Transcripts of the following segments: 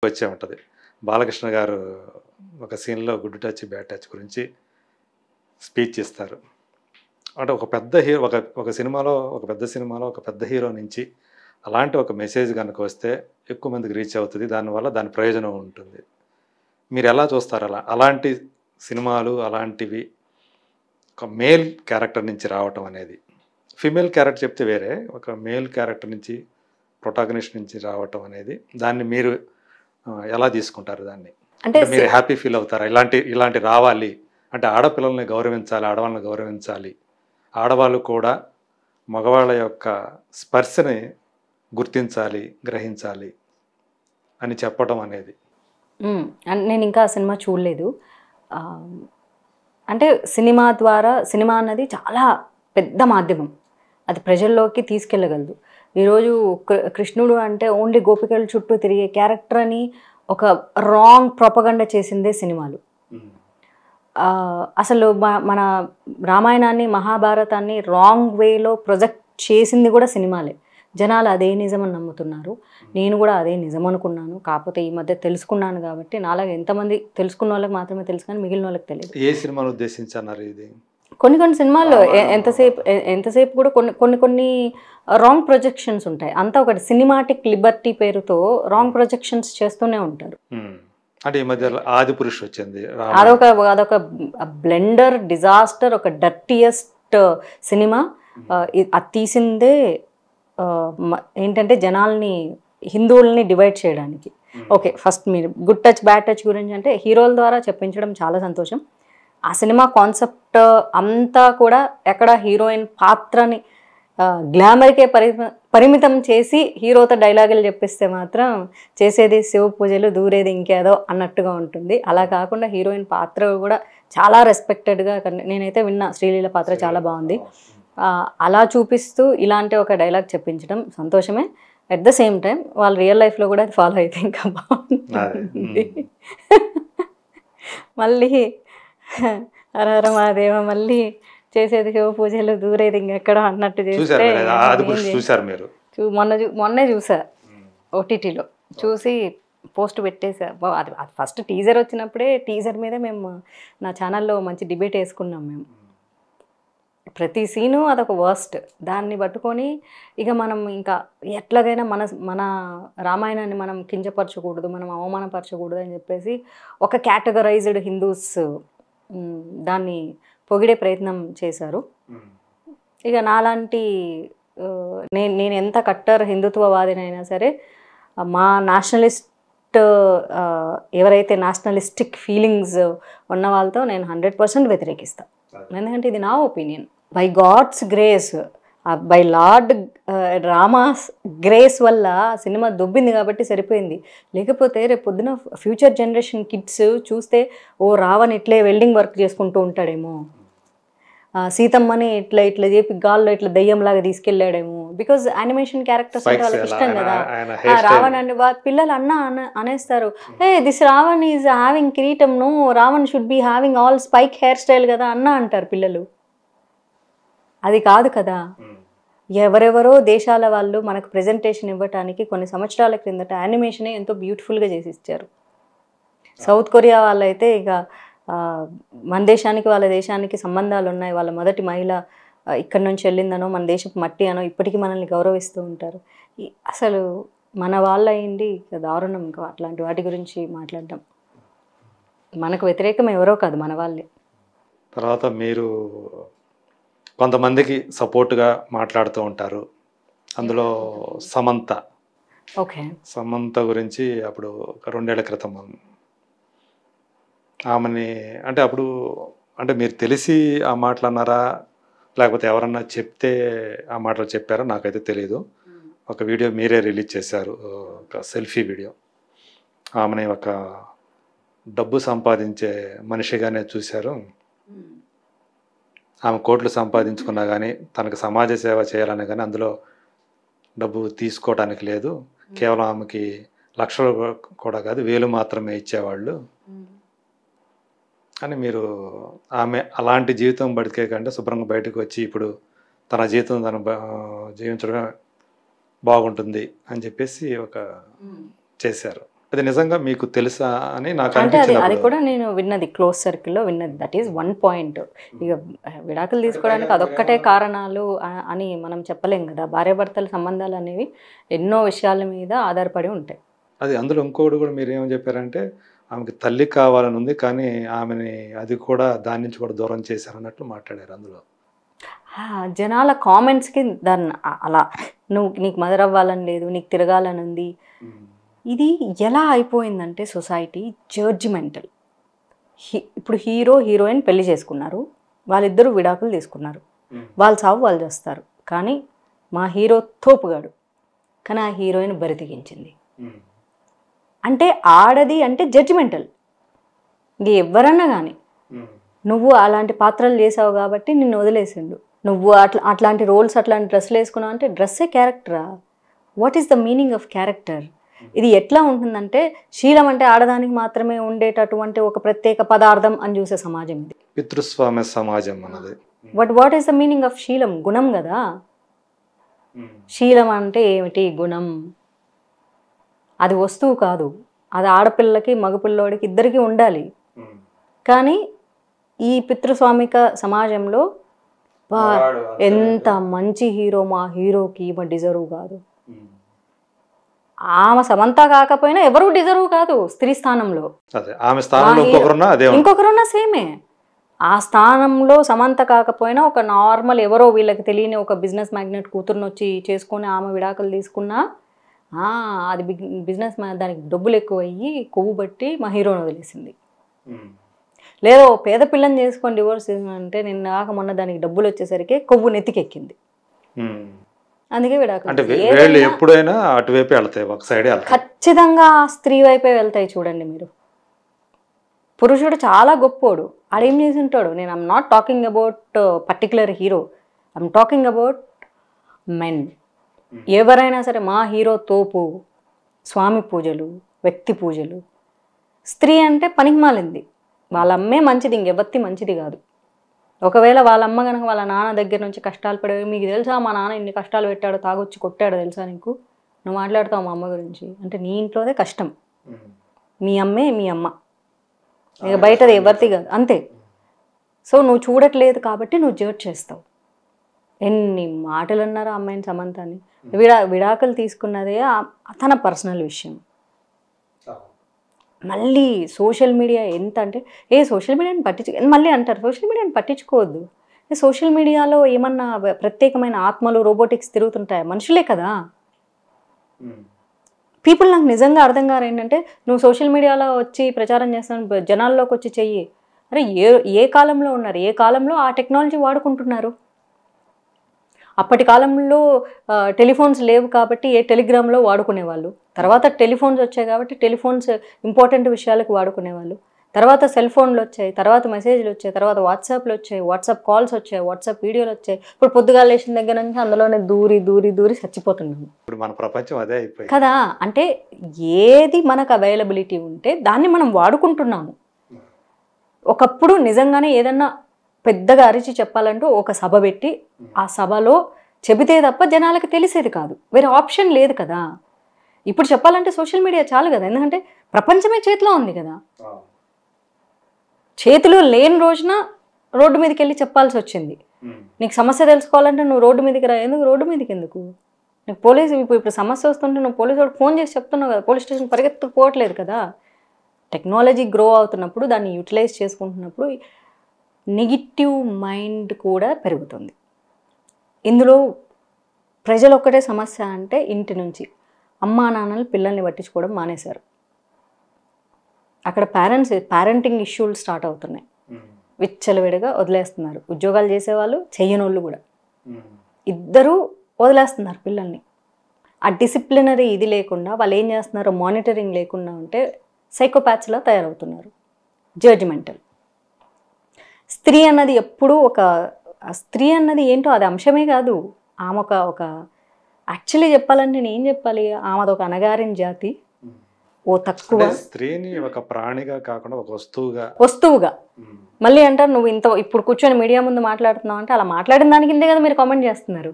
వచ్చే ఉంటుంది. బాలకృష్ణ గారు ఒక సీన్‌లో గుడ్ టచ్, బ్యాడ్ టచ్ గురించి స్పీచ్ ఇస్తారు. అంటే ఒక పెద్ద హీరో ఒక సినిమాలో ఒక పెద్ద సినిమాలో ఒక పెద్ద హీరో నుంచి అలాంటి ఒక మెసేజ్ గనుక వస్తే ఎక్కువ మందికి రీచ్ అవుతది. దానివల్ల దాని ప్రయోజనం ఉంటుంది. మీరెలా చూస్తారు అలా? అలాంటి సినిమాలు అలాంటివి ఒక మేల్ క్యారెక్టర్ నుంచి రావటం అనేది. ఫీమేల్ క్యారెక్టర్ చెప్తే వేరే. ఒక మేల్ క్యారెక్టర్ నుంచి ప్రొటాగనిస్ట్ నుంచి రావటం అనేది దాన్ని మీరు ఎలా తీసుకుంటారు దాన్ని? అంటే అంటే మీరు హ్యాపీ ఫీల్ అవుతారా? ఇలాంటి రావాలి. అంటే ఆడపిల్లల్ని గౌరవించాలి, ఆడవాళ్ళని గౌరవించాలి. ఆడవాళ్ళు కూడా మగవాళ్ళ యొక్క స్పర్శని గుర్తించాలి, గ్రహించాలి అని చెప్పడం అనేది. నేను ఇంకా ఆ సినిమా చూడలేదు. అంటే సినిమా అన్నది చాలా పెద్ద మాధ్యమం. అది ప్రజల్లోకి తీసుకెళ్ళగలదు. ఈరోజు కృష్ణుడు అంటే ఓన్లీ గోపికల చుట్టూ తిరిగే క్యారెక్టర్ అని ఒక రాంగ్ ప్రొపగండా చేసిందే సినిమాలు. అసలు మన రామాయణాన్ని, మహాభారతాన్ని రాంగ్ వేలో ప్రొజెక్ట్ చేసింది కూడా సినిమాలే. జనాలు అదే నిజమని నమ్ముతున్నారు. నేను కూడా అదే నిజం అనుకున్నాను. కాకపోతే ఈ మధ్య తెలుసుకున్నాను కాబట్టి నాలాగా ఎంతమంది తెలుసుకున్న వాళ్ళకి మాత్రమే తెలుసు, కానీ మిగిలిన వాళ్ళకి తెలియదు. ఏ సినిమాను ఉద్దేశించి అన్నారు ఇది? కొన్ని సినిమాల్లో ఎంతసేపు కూడా కొన్ని రాంగ్ ప్రొజెక్షన్స్ ఉంటాయి. అంతా ఒకటి సినిమాటిక్ లిబర్టీ పేరుతో రాంగ్ ప్రొజెక్షన్స్ చేస్తూనే ఉంటారు. అంటే ఈ మధ్య ఆదిపురుష్ వచ్చింది. అదొక బ్లెండర్ డిజాస్టర్, ఒక డర్టియెస్ట్ సినిమా. అది తీసిందే ఏంటంటే జనాల్ని, హిందువుల్ని డివైడ్ చేయడానికి. ఓకే, ఫస్ట్ మీరు గుడ్ టచ్ బ్యాడ్ టచ్ గురించి అంటే హీరోల ద్వారా చెప్పించడం చాలా సంతోషం. ఆ సినిమా కాన్సెప్ట్ అంతా కూడా ఎక్కడ హీరోయిన్ పాత్రని గ్లామర్కే పరిమితం చేసి హీరోతో డైలాగులు చెప్పిస్తే మాత్రం చేసేది శివ పూజలు, దూరేది ఇంకేదో అన్నట్టుగా ఉంటుంది. అలా కాకుండా హీరోయిన్ పాత్ర కూడా చాలా రెస్పెక్టెడ్గా, నేనైతే విన్నా శ్రీలీల పాత్ర చాలా బాగుంది. అలా చూపిస్తూ ఇలాంటి ఒక డైలాగ్ చెప్పించడం సంతోషమే. అట్ ద సేమ్ టైం వాళ్ళు రియల్ లైఫ్లో కూడా అది ఫాలో అయితే ఇంకా బాగుంటుంది. మళ్ళీ హరహర మహాదేవ మళ్ళీ చేసేది శివ పూజలు, దూరేది ఇంకెక్కడో అన్నట్టు చేస్తే మొన్నే చూసా ఓటీటీలో. చూసి పోస్ట్ పెట్టేసా. అది ఫస్ట్ టీజర్ వచ్చినప్పుడే టీజర్ మీద మేము నా ఛానల్లో మంచి డిబేట్ వేసుకున్నాం. మేము ప్రతి సీను అదొక వర్స్ట్. దాన్ని పట్టుకొని ఇక మనం ఇంకా ఎట్లాగైనా మన రామాయణాన్ని మనం కించపరచకూడదు, మనం అవమానపరచకూడదు అని చెప్పేసి ఒక కేటగరైజ్డ్ హిందూస్ దాన్ని పొగిడే ప్రయత్నం చేశారు. ఇక నాలాంటి నేను ఎంత కట్టర్ హిందుత్వవాదినైనా సరే మా నేషనలిస్ట్ ఎవరైతే నేషనలిస్టిక్ ఫీలింగ్స్ ఉన్న వాళ్ళతో నేను 100% వ్యతిరేకిస్తాను. ఎందుకంటే ఇది నా opinion. By God's grace, by Lord Rama's grace వల్ల సినిమా దొబ్బింది కాబట్టి సరిపోయింది. లేకపోతే రేపు పొద్దున ఫ్యూచర్ జనరేషన్ కిడ్స్ చూస్తే ఓ రావణ్ ఇట్లే వెల్డింగ్ వర్క్ చేసుకుంటూ ఉంటాడేమో, సీతమ్మని ఇట్లా చెప్పి గాల్లో ఇట్లా దయ్యంలాగా తీసుకెళ్ళాడేమో. బికాజ్ యానిమేషన్ క్యారెక్టర్స్ అంటే వాళ్ళకి ఇష్టం కదా. రావణ్ అంటే పిల్లలు అనేస్తారు, ఏ దిస్ రావణ్ ఈజ్ హ్యావింగ్ కిరీటం, no Ravan should be having all spike hair style కదా అంటారు పిల్లలు. అది కాదు కదా. ఎవరెవరో దేశాల వాళ్ళు మనకు ప్రెజెంటేషన్ ఇవ్వటానికి కొన్ని సంవత్సరాల క్రిందట యానిమేషనే ఎంతో బ్యూటిఫుల్గా చేసి ఇచ్చారు. సౌత్ కొరియా వాళ్ళైతే ఇక మన దేశానికి వాళ్ళ దేశానికి సంబంధాలు ఉన్నాయి. వాళ్ళ మొదటి మహిళ ఇక్కడి నుంచి వెళ్ళిందనో, మన దేశపు మట్టి అనో ఇప్పటికీ మనల్ని గౌరవిస్తూ ఉంటారు. అసలు మన వాళ్ళ అయింది దారుణం. ఇంకా అట్లాంటి వాటి గురించి మాట్లాడడం. మనకు వ్యతిరేకం ఎవరో కాదు, మన వాళ్ళే. తర్వాత మీరు కొంతమందికి సపోర్ట్గా మాట్లాడుతూ ఉంటారు. అందులో సమంత. ఓకే, సమంత గురించి అప్పుడు 2 ఏళ్ల క్రితం ఆమెని అంటే అప్పుడు అంటే మీరు తెలిసి ఆ మాటలు అన్నారా, లేకపోతే ఎవరన్నా చెప్తే ఆ మాటలు చెప్పారో నాకైతే తెలియదు. ఒక వీడియో మీరే రిలీజ్ చేశారు, ఒక సెల్ఫీ వీడియో. ఆమెని ఒక డబ్బు సంపాదించే మనిషిగానే చూశారు. ఆమె కోట్లు సంపాదించుకున్నా కానీ తనకు సమాజ సేవ చేయాలని కానీ అందులో డబ్బు తీసుకోవడానికి లేదు. కేవలం ఆమెకి లక్షలు కూడా కాదు, 1000 మాత్రమే ఇచ్చేవాళ్ళు అని మీరు ఆమె అలాంటి జీవితం బతికే కంటే శుభ్రంగా బయటకు వచ్చి ఇప్పుడు తన జీవితం తను జీవించడం బాగుంటుంది అని చెప్పేసి ఒక చేశారు. అది నిజంగా మీకు తెలుసా అని నాకు అంటే అది అనిపించినప్పుడు కూడా నేను విన్నది, క్లోజ్ సర్కిల్లో విన్నది. That is one point. ఇక విడాకులు తీసుకోవడానికి అదొక్కటే కారణాలు అని మనం చెప్పలేం కదా. భార్యాభర్తల సంబంధాలు అనేవి ఎన్నో విషయాల మీద ఆధారపడి ఉంటాయి. అది అందులో ఇంకోటి కూడా మీరు ఏమని చెప్పారంటే ఆమెకి తల్లి కావాలని ఉంది కానీ ఆమెని అది కూడా దాని నుంచి కూడా దూరం చేశారన్నట్లు మాట్లాడారు అందులో. జనాల కామెంట్స్కి దాన్ని అలా నీకు మదర్ అవ్వాలని లేదు, నీకు తిరగాలని ఉంది. ఇది ఎలా అయిపోయిందంటే సొసైటీ జడ్జిమెంటల్. ఇప్పుడు హీరో హీరోయిన్ పెళ్లి చేసుకున్నారు, వాళ్ళిద్దరూ విడాకులు తీసుకున్నారు, వాళ్ళు సావు వాళ్ళు చేస్తారు. కానీ మా హీరో తోపుగాడు, కానీ ఆ హీరోయిన్ బరితెగించింది. అంటే ఆడది అంటే జడ్జిమెంటల్. ఇంక ఎవరన్నా కానీ నువ్వు అలాంటి పాత్రలు చేసావు కాబట్టి నిన్ను వదిలేసిండు, నువ్వు అట్లాంటి రోల్స్ అట్లాంటి డ్రెస్సులు వేసుకున్నావు అంటే డ్రెస్సే క్యారెక్టరా? What is the meaning of character? ఇది ఎట్లా ఉంటుందంటే శీలం అంటే ఆడదానికి మాత్రమే ఉండేటటువంటి ఒక ప్రత్యేక పదార్థం అని చూసే సమాజం ఇది. పితృస్వామ్య సమాజం అన్నది. What is the meaning of శీలం? గుణం కదా. శీలం అంటే ఏమిటి? గుణం. అది వస్తువు కాదు, అది ఆడపిల్లకి మగపిల్లోడికి ఇద్దరికి ఉండాలి. కానీ ఈ పితృస్వామిక సమాజంలో ఎంత మంచి హీరో, మా హీరోకి ఈమె డిజర్వ్ కాదు. ఆమె సమంత కాకపోయినా ఎవరు డిజర్వ్ కాదు స్త్రీ స్థానంలో. ఇంకొకరున్నా సేమే. ఆ స్థానంలో సమంత కాకపోయినా ఒక నార్మల్ ఎవరో వీళ్ళకి తెలియని ఒక బిజినెస్ మ్యాగ్నెట్ కూతురుని వచ్చి చేసుకొని ఆమె విడాకులు తీసుకున్నా అది బిజినెస్ దానికి డబ్బులు ఎక్కువ అయ్యి కొవ్వు బట్టి మా హీరోని వదిలేసింది. లేదో పేద పిల్లని చేసుకొని డివోర్స్ అంటే నిన్న కాక మొన్న దానికి డబ్బులు వచ్చేసరికి కొవ్వు నెత్తికెక్కింది. అందుకే విడాకులు ఎప్పుడైనా అటువైపే వెళ్తాయి, ఒక సైడే ఖచ్చితంగా స్త్రీ వైపే వెళ్తాయి. చూడండి మీరు, పురుషుడు చాలా గొప్పోడు, ఆడేం చేసి ఉంటాడు. నేను I'm not talking about particular hero, I'm talking about men. ఎవరైనా సరే మా హీరో తోపు, స్వామి పూజలు, వ్యక్తి పూజలు. స్త్రీ అంటే పనికి మాలింది, వాళ్ళ అమ్మే మంచిది, ఇంకెవత్తి మంచిది కాదు. ఒకవేళ వాళ్ళ అమ్మ కనుక వాళ్ళ నాన్న దగ్గర నుంచి కష్టాలు పడేవి, మీకు తెలుసా మా నాన్న ఇన్ని కష్టాలు పెట్టాడు, తాగొచ్చి కొట్టాడు తెలుసా నీకు, నువ్వు మాట్లాడతావు మా అమ్మ గురించి అంటే నీ ఇంట్లోదే కష్టం. మీ అమ్మే మీ అమ్మ, ఇక బయటది ఎవరిది కాదు, అంతే. సో నువ్వు చూడట్లేదు కాబట్టి నువ్వు జడ్జ్ చేస్తావు. ఎన్ని మాటలు అన్నారు ఆ అమ్మాయిని సమంతాన్ని. విడాకులు తీసుకున్నదే తన పర్సనల్ విషయం. మళ్ళీ సోషల్ మీడియా ఎంత అంటే సోషల్ మీడియాని మళ్ళీ అంటారు సోషల్ మీడియాని పట్టించుకోవద్దు. సోషల్ మీడియాలో ఏమన్నా ప్రత్యేకమైన ఆత్మలు రోబోటిక్స్ తిరుగుతుంటాయా? మనుషులే కదా. పీపుల్ నాకు నిజంగా అర్థం కాదు ఏంటంటే, నువ్వు సోషల్ మీడియాలో వచ్చి ప్రచారం చేస్తాను, జనాల్లోకి వచ్చి చెయ్యి. అరే ఏ కాలంలో ఉన్నారు, ఏ కాలంలో ఆ టెక్నాలజీ వాడుకుంటున్నారు. అప్పటి కాలంలో టెలిఫోన్స్ లేవు కాబట్టి టెలిగ్రామ్లో వాడుకునేవాళ్ళు. తర్వాత టెలిఫోన్స్ వచ్చాయి కాబట్టి టెలిఫోన్స్ ఇంపార్టెంట్ విషయాలకు వాడుకునేవాళ్ళు. తర్వాత సెల్ ఫోన్లు వచ్చాయి, తర్వాత మెసేజ్లు వచ్చాయి, తర్వాత వాట్సాప్లు వచ్చాయి, వాట్సాప్ కాల్స్ వచ్చాయి, వాట్సాప్ వీడియోలు వచ్చాయి. ఇప్పుడు పొద్దుగాల లేచిన దగ్గర నుంచి అందులోనే దూరి దూరి దూరి చచ్చిపోతున్నాము. ఇప్పుడు మన ప్రపంచం అదే అయిపోయింది కదా. అంటే ఏది మనకు అవైలబిలిటీ ఉంటే దాన్ని మనం వాడుకుంటున్నాము. ఒకప్పుడు నిజంగానే ఏదన్నా పెద్దగా అరిచి చెప్పాలంటూ ఒక సభ పెట్టి ఆ సభలో చెబితే తప్ప జనాలకు తెలిసేది కాదు, వేరే ఆప్షన్ లేదు కదా. ఇప్పుడు చెప్పాలంటే సోషల్ మీడియా చాలు కదా, ఎందుకంటే ప్రపంచమే చేతిలో ఉంది కదా. చేతిలో లేని రోజున రోడ్డు మీదకి వెళ్ళి చెప్పాల్సి వచ్చింది. నీకు సమస్య తెలుసుకోవాలంటే నువ్వు రోడ్డు మీదకి రా. ఎందుకు రోడ్డు మీదకి ఎందుకు? నీకు పోలీసు ఇప్పుడు సమస్య వస్తుంటే నువ్వు పోలీసు వాడు ఫోన్ చేసి చెప్తున్నావు కదా, పోలీస్ స్టేషన్ పరిగెత్తుకుపోవట్లేదు కదా. టెక్నాలజీ గ్రో అవుతున్నప్పుడు దాన్ని యూటిలైజ్ చేసుకుంటున్నప్పుడు నెగిటివ్ మైండ్ కూడా పెరుగుతుంది. ఇందులో ప్రజలు ఒక్కటే సమస్య అంటే ఇంటి నుంచి అమ్మా నాన్నలు పిల్లల్ని పట్టించుకోవడం మానేశారు. అక్కడ పేరెంటింగ్ ఇష్యూలు స్టార్ట్ అవుతున్నాయి. విచ్చలవిడిగా వదిలేస్తున్నారు. ఉద్యోగాలు చేసేవాళ్ళు, చెయ్యనోళ్ళు కూడా ఇద్దరూ వదిలేస్తున్నారు పిల్లల్ని. ఆ డిసిప్లినరీ ఇది లేకుండా వాళ్ళు ఏం చేస్తున్నారు, మానిటరింగ్ లేకుండా ఉంటే సైకోపాత్స్లా తయారవుతున్నారు. జడ్జిమెంటల్. స్త్రీ అన్నది ఎప్పుడూ స్త్రీ అన్నది ఏంటో అది అంశమే కాదు. ఆమె ఒక యాక్చువల్లీ చెప్పాలంటే నేను ఏం చెప్పాలి, ఆమెది ఒక అణగారిన జాతి, ఓ తక్కువ. స్త్రీని ఒక ప్రాణిగా కాకుండా ఒక వస్తువుగా మళ్ళీ అంటారు నువ్వు ఇప్పుడు కూర్చొని మీడియా ముందు మాట్లాడుతున్నావు అంటే అలా మాట్లాడిన దాని కిందే కదా మీరు కామెంట్ చేస్తున్నారు.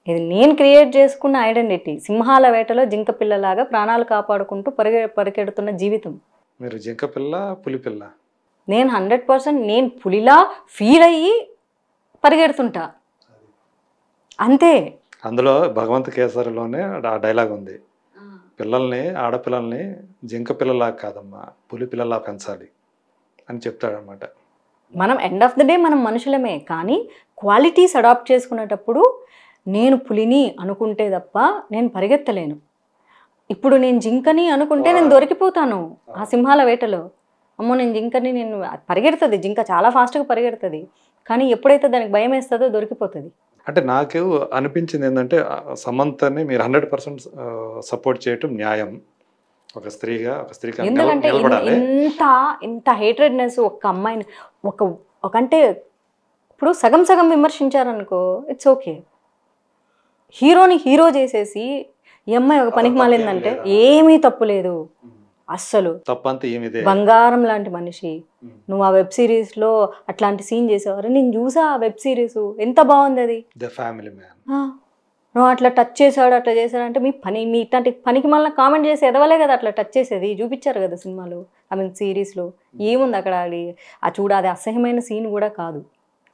ఇది నేను క్రియేట్ చేసుకున్న ఐడెంటిటీ. సింహాల వేటలో జింక పిల్లలాగా ప్రాణాలు కాపాడుకుంటూ పరిగెడుతున్న జీవితం. మీరు జింక పిల్ల, పులి పిల్ల? నేను 100% నేను పులిలా ఫీల్ అయ్యి పరిగెడుతుంటా అంతే. అందులో భగవంత్ కేసరిలోనే ఆ డైలాగ్ ఉంది, పిల్లల్ని ఆడపిల్లల్ని జింక పిల్లలా కాదమ్మా పులి పిల్లలా పెంచాలి అని చెప్తాడనమాట. మనం ఎండ్ ఆఫ్ ద డే మనం మనుషులమే, కానీ క్వాలిటీస్ అడాప్ట్ చేసుకునేటప్పుడు నేను పులిని అనుకుంటే తప్ప నేను పరిగెత్తలేను. ఇప్పుడు నేను జింకని అనుకుంటే నేను దొరికిపోతాను ఆ సింహాల వేటలో. అమ్మో నేను జింకని, నేను పరిగెడుతుంది జింక, చాలా ఫాస్ట్గా పరిగెడుతుంది, కానీ ఎప్పుడైతే దానికి భయం వేస్తుందో దొరికిపోతుంది. అంటే నాకు అనిపించింది ఏంటంటే సమంతని మీరు 100% సపోర్ట్ చేయటం న్యాయం. ఒక స్త్రీగా ఎందుకంటే నిలబడాలి. ఇంత హేట్రెడ్నెస్ ఒక్క అమ్మాయిని ఒక అంటే ఇప్పుడు సగం సగం విమర్శించారనుకో ఇట్స్ ఓకే. హీరోని హీరో చేసేసి ఈ అమ్మాయి ఒక పనికి మాలిందంటే ఏమీ తప్పు లేదు అస్సలు. తప్పంతా ఏమిదే, బంగారం లాంటి మనిషి. నువ్వు ఆ వెబ్ సిరీస్లో అట్లాంటి సీన్ చేసేవారు, నేను చూసా ఆ వెబ్ సిరీస్, ఎంత బాగుంది అది. The family man. నువ్వు అట్లా టచ్ చేశాడు అట్లా చేశాడు అంటే మీ ఇట్లాంటి పనికి మళ్ళీ కామెంట్ చేసి ఎదవలే కదా అట్లా టచ్ చేసేది. చూపించారు కదా సినిమాలో, ఐ మీన్ సిరీస్లో. ఏముంది అక్కడ ఆ చూడ, అది అసహ్యమైన సీన్ కూడా కాదు.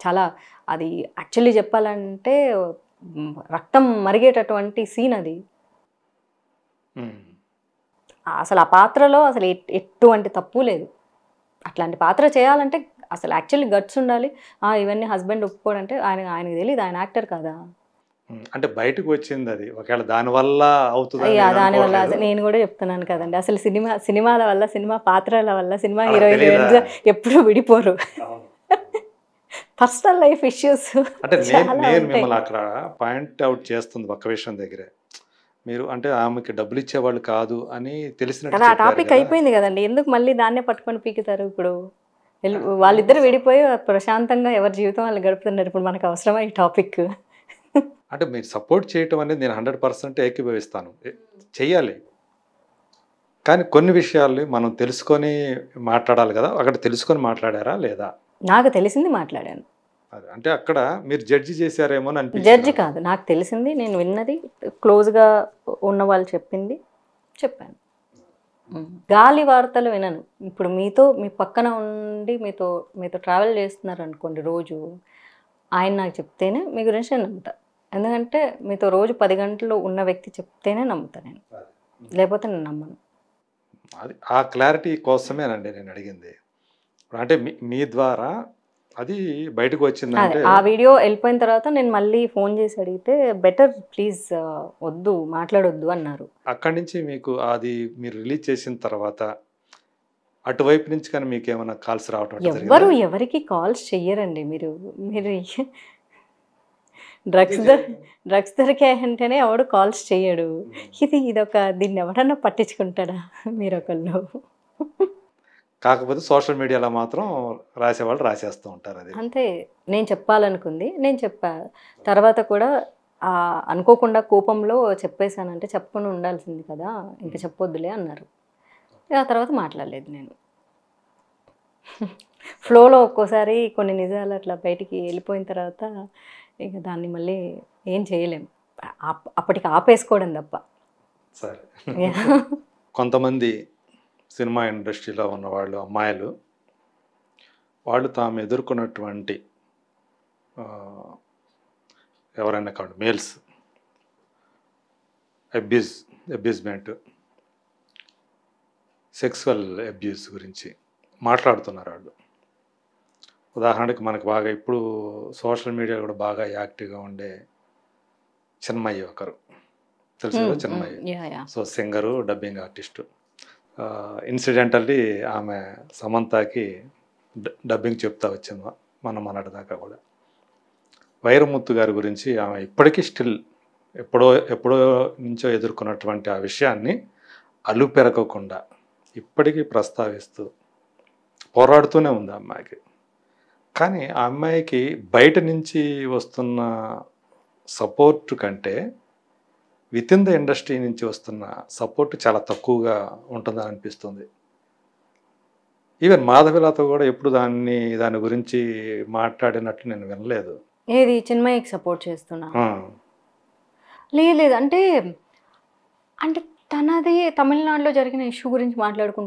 చాలా అది యాక్చువల్లీ చెప్పాలంటే రక్తం మరిగేటటువంటి సీన్ అది. అసలు ఆ పాత్రలో అసలు ఎటువంటి తప్పు లేదు. అట్లాంటి పాత్ర చేయాలంటే అసలు యాక్చువల్లీ గట్స్ ఉండాలి. ఇవన్నీ హస్బెండ్ ఒప్పుకోడంటే ఆయనకు తెలియదు, ఆయన యాక్టర్ కదా. అంటే బయటకు వచ్చింది అది, ఒకవేళ దానివల్ల అవుతుంది. దానివల్ల నేను కూడా చెప్తున్నాను కదండి, అసలు సినిమాల వల్ల, సినిమా పాత్రల వల్ల సినిమా హీరోయిన్స్ ఎప్పుడూ విడిపోరు. Personal life issues. అంటే నేను మిమ్మల్ని అక్కడ పాయింట్ అవుట్ చేస్తుంది ఒక్క విషయం దగ్గరే, మీరు అంటే ఆమెకి డబ్బులు ఇచ్చేవాళ్ళు కాదు అని తెలిసినట్టు ఆ టాపిక్ అయిపోయింది కదండి, ఎందుకు మళ్ళీ దాన్నే పట్టుకొని పీకుతారు. ఇప్పుడు వాళ్ళిద్దరు విడిపోయి ప్రశాంతంగా ఎవరి జీవితం వాళ్ళు గడుపుతున్నారు. ఇప్పుడు మనకు అవసరమా ఈ టాపిక్? అంటే మీరు సపోర్ట్ చేయటం అనేది నేను 100% ఏకీభవిస్తాను, చెయ్యాలి. కానీ కొన్ని విషయాలు మనం తెలుసుకొని మాట్లాడాలి కదా. అక్కడ తెలుసుకొని మాట్లాడారా లేదా? నాకు తెలిసింది మాట్లాడాను. అదే అంటే అక్కడ మీరు జడ్జి చేశారేమో అని అనిపించింది. జడ్జి కాదు, నాకు తెలిసింది, నేను విన్నది, క్లోజ్గా ఉన్న వాళ్ళు చెప్పింది చెప్పాను. గాలి వార్తలు వినను. ఇప్పుడు మీ పక్కన ఉండి మీతో ట్రావెల్ చేస్తున్నారు అనుకోండి రోజు, ఆయన నాకు చెప్తేనే మీ గురించి నేను నమ్ముతా. ఎందుకంటే మీతో రోజు 10 గంటలు ఉన్న వ్యక్తి చెప్తేనే నమ్ముతా నేను, లేకపోతే నేను నమ్మను. అది ఆ క్లారిటీ కోసమేనండి నేను అడిగింది. అంటే మీ ద్వారా అది బయటకు వచ్చిందంటే, ఆ వీడియో వెళ్ళిపోయిన తర్వాత నేను మళ్ళీ ఫోన్ చేసి అడిగితే బెటర్ ప్లీజ్ వద్దు మాట్లాడొద్దు అన్నారు. అక్కడి నుంచి మీకు అది మీరు రిలీజ్ చేసిన తర్వాత అటువైపు నుంచి కానీ మీకు ఏమైనా కాల్స్ రావటం? ఎవరికి కాల్స్ చెయ్యరండి. మీరు డ్రగ్స్ దొరికాయంటేనే ఎవడు కాల్స్ చెయ్యడు. దీన్ని ఎవడన్నా పట్టించుకుంటాడా మీరు ఒకళ్ళు? కాకపోతే సోషల్ మీడియాలో మాత్రం రాసేవాళ్ళు రాసేస్తూ ఉంటారు. అది అంతే. నేను చెప్పాలనుకుంది నేను చెప్పా. తర్వాత కూడా అనుకోకుండా కోపంలో చెప్పేశానంటే చెప్పుకొని ఉండాల్సింది కదా, ఇంకా చెప్పొద్దులే అన్నారు. ఆ తర్వాత మాట్లాడలేదు నేను. ఫ్లోలో ఒక్కోసారి కొన్ని నిజాలు అట్లా బయటికి వెళ్ళిపోయిన తర్వాత ఇక దాన్ని మళ్ళీ ఏం చేయలేం, అప్పటికి ఆపేసుకోవడం తప్ప. సరే. కొంతమంది సినిమా ఇండస్ట్రీలో ఉన్నవాళ్ళు, అమ్మాయిలు, వాళ్ళు తాము ఎదుర్కొన్నటువంటి ఎవరైనా కాదు మేల్స్ అబ్యూజ్మెంట్, సెక్సువల్ అబ్యూస్ గురించి మాట్లాడుతున్నారు వాళ్ళు. ఉదాహరణకి మనకు బాగా ఇప్పుడు సోషల్ మీడియా కూడా బాగా యాక్టివ్గా ఉండే చిన్మయ్య ఒకరు, తెలుసు కదా Chinmayya. So singer, dubbing artist. Incidentally ఆమె సమంతకి డబ్బింగ్ చెప్తా వచ్చింది మొన్నటి దాకా కూడా. వైరముత్తు గారి గురించి ఆమె ఇప్పటికీ స్టిల్ ఎప్పుడో నుంచో ఎదుర్కొన్నటువంటి ఆ విషయాన్ని అలుపెరగకుండా ఇప్పటికీ ప్రస్తావిస్తూ పోరాడుతూనే ఉంది ఆ అమ్మాయికి. కానీ ఆ అమ్మాయికి బయట నుంచి వస్తున్న సపోర్ట్ కంటే విత్ ఇన్ ద ఇండస్ట్రీ నుంచి వస్తున్న సపోర్ట్ చాలా తక్కువగా ఉంటుందని అనిపిస్తుంది. ఈవెన్ మాధవిలత కూడా ఎప్పుడు దాని గురించి మాట్లాడినట్టు నేను వినలేదు. ఏది చిన్మయ్యకి సపోర్ట్ చేస్తున్నా? లేదు లేదు అంటే అంటే తనది తమిళనాడులో జరిగిన ఇష్యూ గురించి మాట్లాడుకుంటూ